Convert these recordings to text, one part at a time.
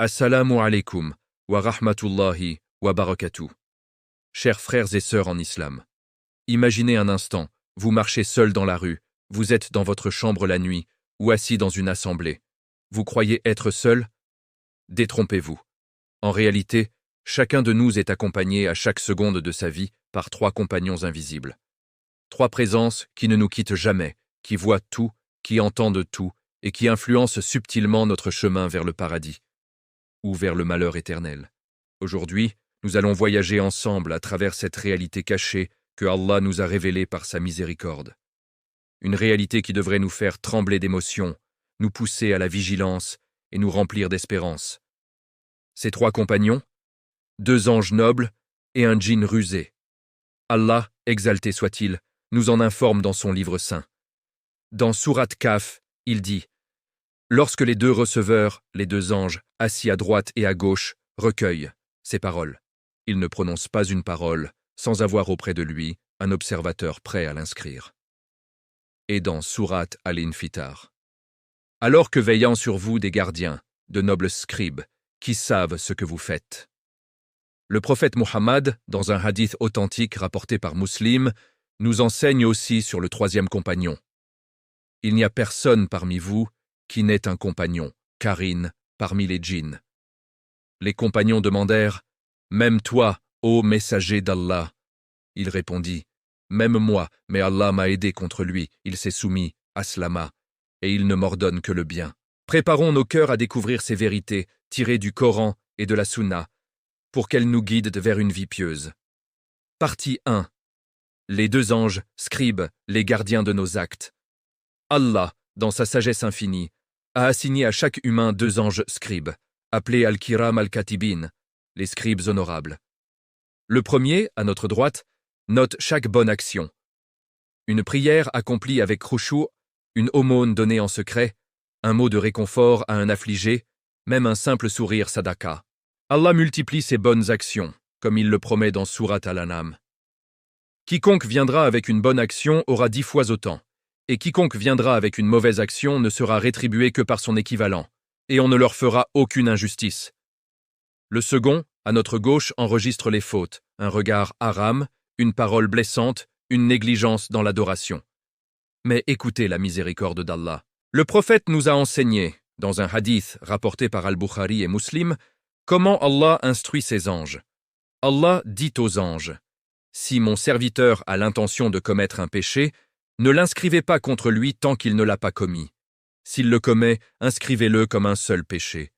Assalamu alaikum wa rahmatullahi wa barakatuh. Chers frères et sœurs en islam, imaginez un instant, vous marchez seul dans la rue, vous êtes dans votre chambre la nuit ou assis dans une assemblée. Vous croyez être seul? Détrompez-vous. En réalité, chacun de nous est accompagné à chaque seconde de sa vie par 3 compagnons invisibles. 3 présences qui ne nous quittent jamais, qui voient tout, qui entendent tout et qui influencent subtilement notre chemin vers le paradis ou vers le malheur éternel. Aujourd'hui, nous allons voyager ensemble à travers cette réalité cachée que Allah nous a révélée par sa miséricorde. Une réalité qui devrait nous faire trembler d'émotion, nous pousser à la vigilance et nous remplir d'espérance. Ces 3 compagnons, 2 anges nobles et un djinn rusé. Allah, exalté soit-il, nous en informe dans son livre saint. Dans Sourate Kaf, il dit « Lorsque les 2 receveurs, les 2 anges, assis à droite et à gauche, recueillent ces paroles, il ne prononce pas une parole sans avoir auprès de lui un observateur prêt à l'inscrire. » Et dans Sourate Al-Infitar. « Alors que veillant sur vous des gardiens, de nobles scribes, qui savent ce que vous faites. » Le prophète Muhammad, dans un hadith authentique rapporté par Muslim, nous enseigne aussi sur le 3e compagnon. « Il n'y a personne parmi vous qui n'ait un compagnon, Karine, parmi les djinns. » Les compagnons demandèrent « Même toi, ô messager d'Allah ?» Il répondit « Même moi, mais Allah m'a aidé contre lui, il s'est soumis, aslama, et il ne m'ordonne que le bien. » Préparons nos cœurs à découvrir ces vérités, tirées du Coran et de la Sunna, pour qu'elles nous guident vers une vie pieuse. Partie 1. Les 2 anges, scribes, les gardiens de nos actes. Allah, dans sa sagesse infinie, a assigné à chaque humain 2 anges scribes, appelés Al-Kiram Al-Katibin, les scribes honorables. Le premier, à notre droite, note chaque bonne action. Une prière accomplie avec khushu', une aumône donnée en secret, un mot de réconfort à un affligé, même un simple sourire sadaqa. Allah multiplie ses bonnes actions, comme il le promet dans Sourate Al-An'am. Quiconque viendra avec une bonne action aura 10 fois autant, et quiconque viendra avec une mauvaise action ne sera rétribué que par son équivalent, et on ne leur fera aucune injustice. Le second, à notre gauche, enregistre les fautes, un regard haram, une parole blessante, une négligence dans l'adoration. Mais écoutez la miséricorde d'Allah. Le prophète nous a enseigné, dans un hadith rapporté par Al-Bukhari et Muslim, comment Allah instruit ses anges. Allah dit aux anges « Si mon serviteur a l'intention de commettre un péché, ne l'inscrivez pas contre lui tant qu'il ne l'a pas commis. S'il le commet, inscrivez-le comme un seul péché.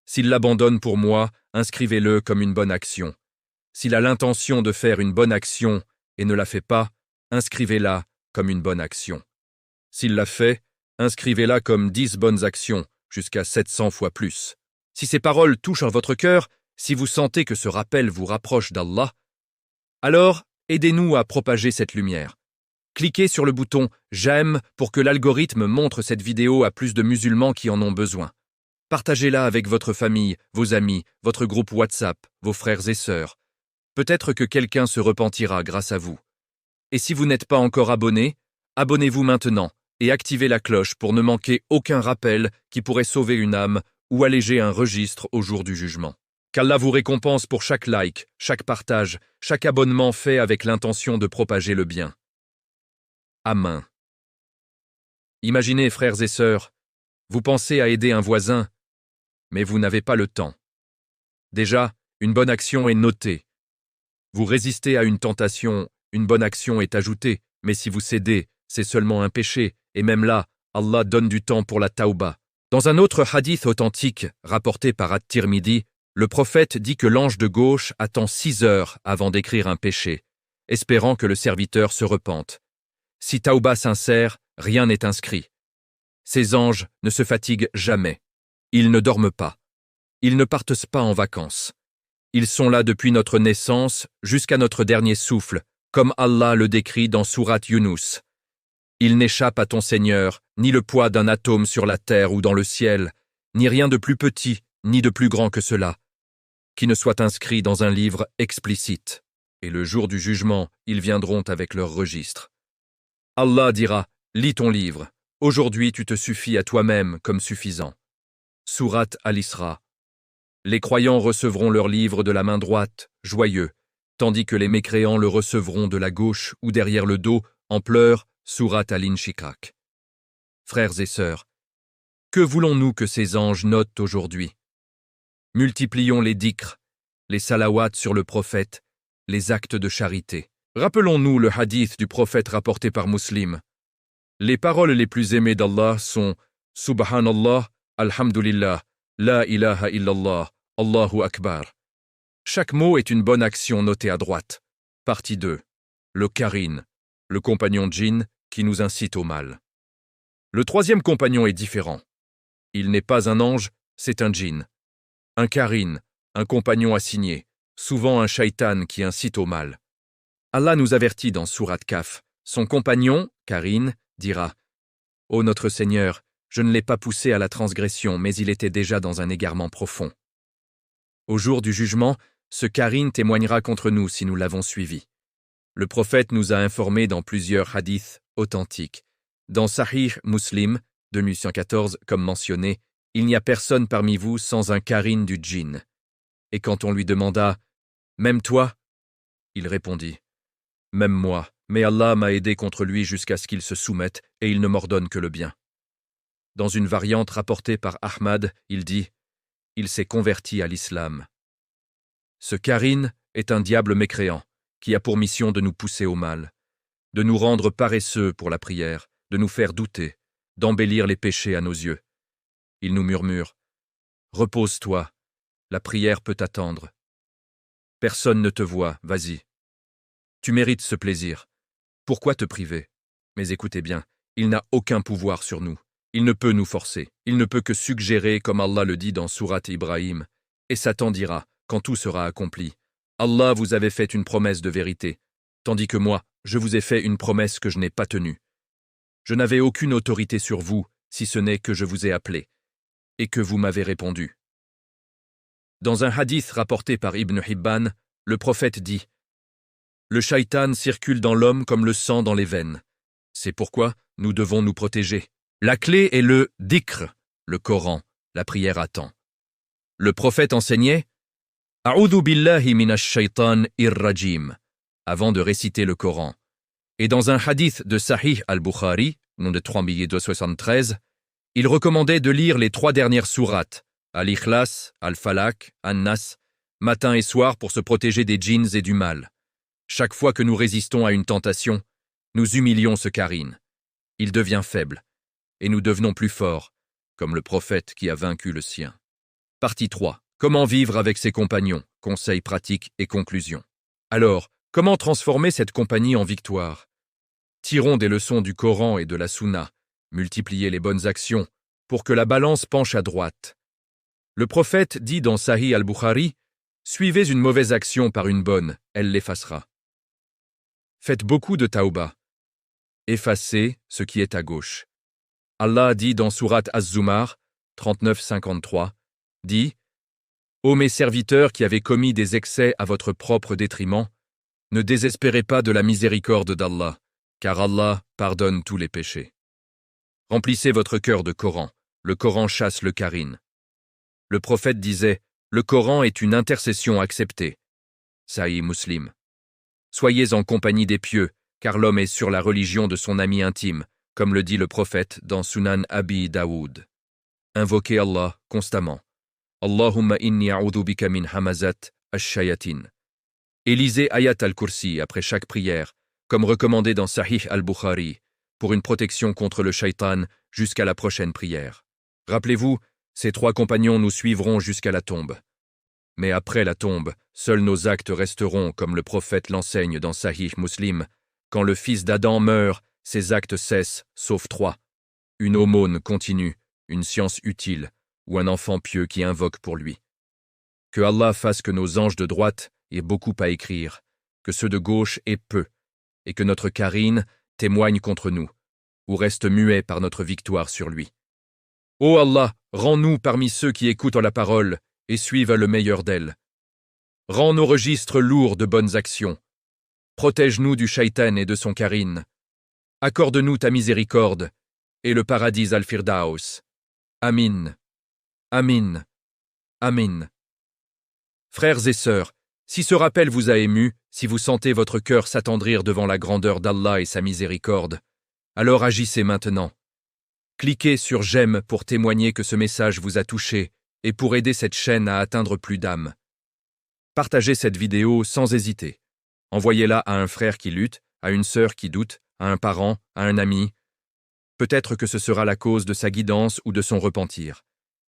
S'il l'abandonne pour moi, inscrivez-le comme une bonne action. S'il a l'intention de faire une bonne action et ne la fait pas, inscrivez-la comme une bonne action. S'il l'a fait, inscrivez-la comme 10 bonnes actions, jusqu'à 700 fois plus. Si ces paroles touchent en votre cœur, si vous sentez que ce rappel vous rapproche d'Allah, alors aidez-nous à propager cette lumière. Cliquez sur le bouton « J'aime » pour que l'algorithme montre cette vidéo à plus de musulmans qui en ont besoin. Partagez-la avec votre famille, vos amis, votre groupe WhatsApp, vos frères et sœurs. Peut-être que quelqu'un se repentira grâce à vous. Et si vous n'êtes pas encore abonné, abonnez-vous maintenant et activez la cloche pour ne manquer aucun rappel qui pourrait sauver une âme ou alléger un registre au jour du jugement. Qu'Allah vous récompense pour chaque like, chaque partage, chaque abonnement fait avec l'intention de propager le bien. Amen. Imaginez, frères et sœurs, vous pensez à aider un voisin, mais vous n'avez pas le temps. Déjà, une bonne action est notée. Vous résistez à une tentation, une bonne action est ajoutée, mais si vous cédez, c'est seulement un péché, et même là, Allah donne du temps pour la tauba. Dans un autre hadith authentique, rapporté par At-Tirmidhi, le prophète dit que l'ange de gauche attend 6 heures avant d'écrire un péché, espérant que le serviteur se repente. Si tauba sincère, rien n'est inscrit. Ces anges ne se fatiguent jamais. Ils ne dorment pas. Ils ne partent pas en vacances. Ils sont là depuis notre naissance jusqu'à notre dernier souffle, comme Allah le décrit dans Sourate Yunus. Ils n'échappent à ton Seigneur, ni le poids d'un atome sur la terre ou dans le ciel, ni rien de plus petit, ni de plus grand que cela, qui ne soit inscrit dans un livre explicite. Et le jour du jugement, ils viendront avec leur registre. Allah dira, lis ton livre. Aujourd'hui tu te suffis à toi-même comme suffisant. Sourate Al-Isra. Les croyants recevront leur livre de la main droite, joyeux, tandis que les mécréants le recevront de la gauche ou derrière le dos, en pleurs, sourate Al-Inshikrak. Frères et sœurs, que voulons-nous que ces anges notent aujourd'hui? Multiplions les dhikrs, les salawats sur le prophète, les actes de charité. Rappelons-nous le hadith du prophète rapporté par Muslim. Les paroles les plus aimées d'Allah sont Subhanallah, Alhamdulillah, La ilaha illallah, Allahu Akbar. Chaque mot est une bonne action notée à droite. Partie 2. Le Karin, le compagnon djinn qui nous incite au mal. Le troisième compagnon est différent. Il n'est pas un ange, c'est un djinn. Un Karin, un compagnon assigné, souvent un shaitan qui incite au mal. Allah nous avertit dans Sourate Kaf. Son compagnon, Karin, dira « Ô notre Seigneur, je ne l'ai pas poussé à la transgression, mais il était déjà dans un égarement profond. » Au jour du jugement, ce Karin témoignera contre nous si nous l'avons suivi. Le prophète nous a informés dans plusieurs hadiths authentiques. Dans Sahih Muslim, 2114, comme mentionné, il n'y a personne parmi vous sans un Karin du djinn. Et quand on lui demanda « Même toi ?» il répondit « Même moi, mais Allah m'a aidé contre lui jusqu'à ce qu'il se soumette et il ne m'ordonne que le bien. » Dans une variante rapportée par Ahmad, il dit « Il s'est converti à l'islam. » Ce Karin est un diable mécréant qui a pour mission de nous pousser au mal, de nous rendre paresseux pour la prière, de nous faire douter, d'embellir les péchés à nos yeux. Il nous murmure « Repose-toi, la prière peut attendre. Personne ne te voit, vas-y. Tu mérites ce plaisir. Pourquoi te priver? Mais écoutez bien, il n'a aucun pouvoir sur nous. Il ne peut nous forcer. Il ne peut que suggérer, comme Allah le dit dans Sourate Ibrahim. Et Satan dira, quand tout sera accompli, Allah vous avait fait une promesse de vérité, tandis que moi, je vous ai fait une promesse que je n'ai pas tenue. Je n'avais aucune autorité sur vous, si ce n'est que je vous ai appelé, et que vous m'avez répondu. Dans un hadith rapporté par Ibn Hibban, le prophète dit « Le shaitan circule dans l'homme comme le sang dans les veines. C'est pourquoi nous devons nous protéger. La clé est le dhikr, le Coran, la prière à temps. Le prophète enseignait « A'udhu billahi minash shaitan ir-rajim » avant de réciter le Coran. Et dans un hadith de Sahih al-Bukhari, nom de 3273, il recommandait de lire les 3 dernières sourates, Al-Ikhlas, Al-Falaq, An-Nas, matin et soir pour se protéger des djinns et du mal. Chaque fois que nous résistons à une tentation, nous humilions ce Karin. Il devient faible, et nous devenons plus forts, comme le prophète qui a vaincu le sien. Partie 3. Comment vivre avec ses compagnons? Conseils pratiques et conclusions. Alors, comment transformer cette compagnie en victoire? Tirons des leçons du Coran et de la Sunna, multipliez les bonnes actions, pour que la balance penche à droite. Le prophète dit dans Sahih al-Bukhari, « Suivez une mauvaise action par une bonne, elle l'effacera. » Faites beaucoup de tauba. Effacez ce qui est à gauche. Allah dit dans Sourate Az-Zumar, 39-53, dit « Ô mes serviteurs qui avez commis des excès à votre propre détriment, ne désespérez pas de la miséricorde d'Allah, car Allah pardonne tous les péchés. Remplissez votre cœur de Coran, le Coran chasse le Karin. » Le prophète disait « Le Coran est une intercession acceptée. » Sahih Muslim. Soyez en compagnie des pieux, car l'homme est sur la religion de son ami intime, comme le dit le prophète dans Sunan Abi Daoud. Invoquez Allah constamment. Allahumma inni a'udhu bika min hamazat ash-shayatin. Et lisez Ayat al-Kursi après chaque prière, comme recommandé dans Sahih al-Bukhari, pour une protection contre le shaitan jusqu'à la prochaine prière. Rappelez-vous, ces 3 compagnons nous suivront jusqu'à la tombe. Mais après la tombe, seuls nos actes resteront comme le prophète l'enseigne dans Sahih Muslim. Quand le fils d'Adam meurt, ses actes cessent, sauf 3. Une aumône continue, une science utile, ou un enfant pieux qui invoque pour lui. Que Allah fasse que nos anges de droite aient beaucoup à écrire, que ceux de gauche aient peu, et que notre Karin témoigne contre nous, ou reste muet par notre victoire sur lui. Ô Allah, rends-nous parmi ceux qui écoutent la parole et suivent le meilleur d'elle. Rends nos registres lourds de bonnes actions. Protège-nous du shaitan et de son Karin. Accorde-nous ta miséricorde et le paradis al-Firdaus. Amin. Amin. Amin. Frères et sœurs, si ce rappel vous a ému, si vous sentez votre cœur s'attendrir devant la grandeur d'Allah et sa miséricorde, alors agissez maintenant. Cliquez sur j'aime pour témoigner que ce message vous a touché et pour aider cette chaîne à atteindre plus d'âmes. Partagez cette vidéo sans hésiter. Envoyez-la à un frère qui lutte, à une sœur qui doute, à un parent, à un ami. Peut-être que ce sera la cause de sa guidance ou de son repentir.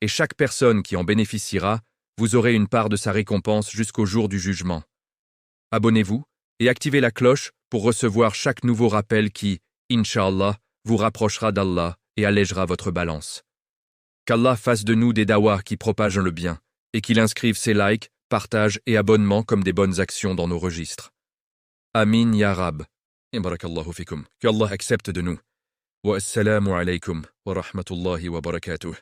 Et chaque personne qui en bénéficiera, vous aurez une part de sa récompense jusqu'au jour du jugement. Abonnez-vous et activez la cloche pour recevoir chaque nouveau rappel qui, Inch'Allah, vous rapprochera d'Allah et allégera votre balance. Qu'Allah fasse de nous des dawahs qui propagent le bien et qu'il inscrive ses likes, partages et abonnements comme des bonnes actions dans nos registres. Amin ya Rab. Et barakallahu fikum. Que Allah accepte de nous. Wa assalamu alaykum wa rahmatullahi wa barakatuh.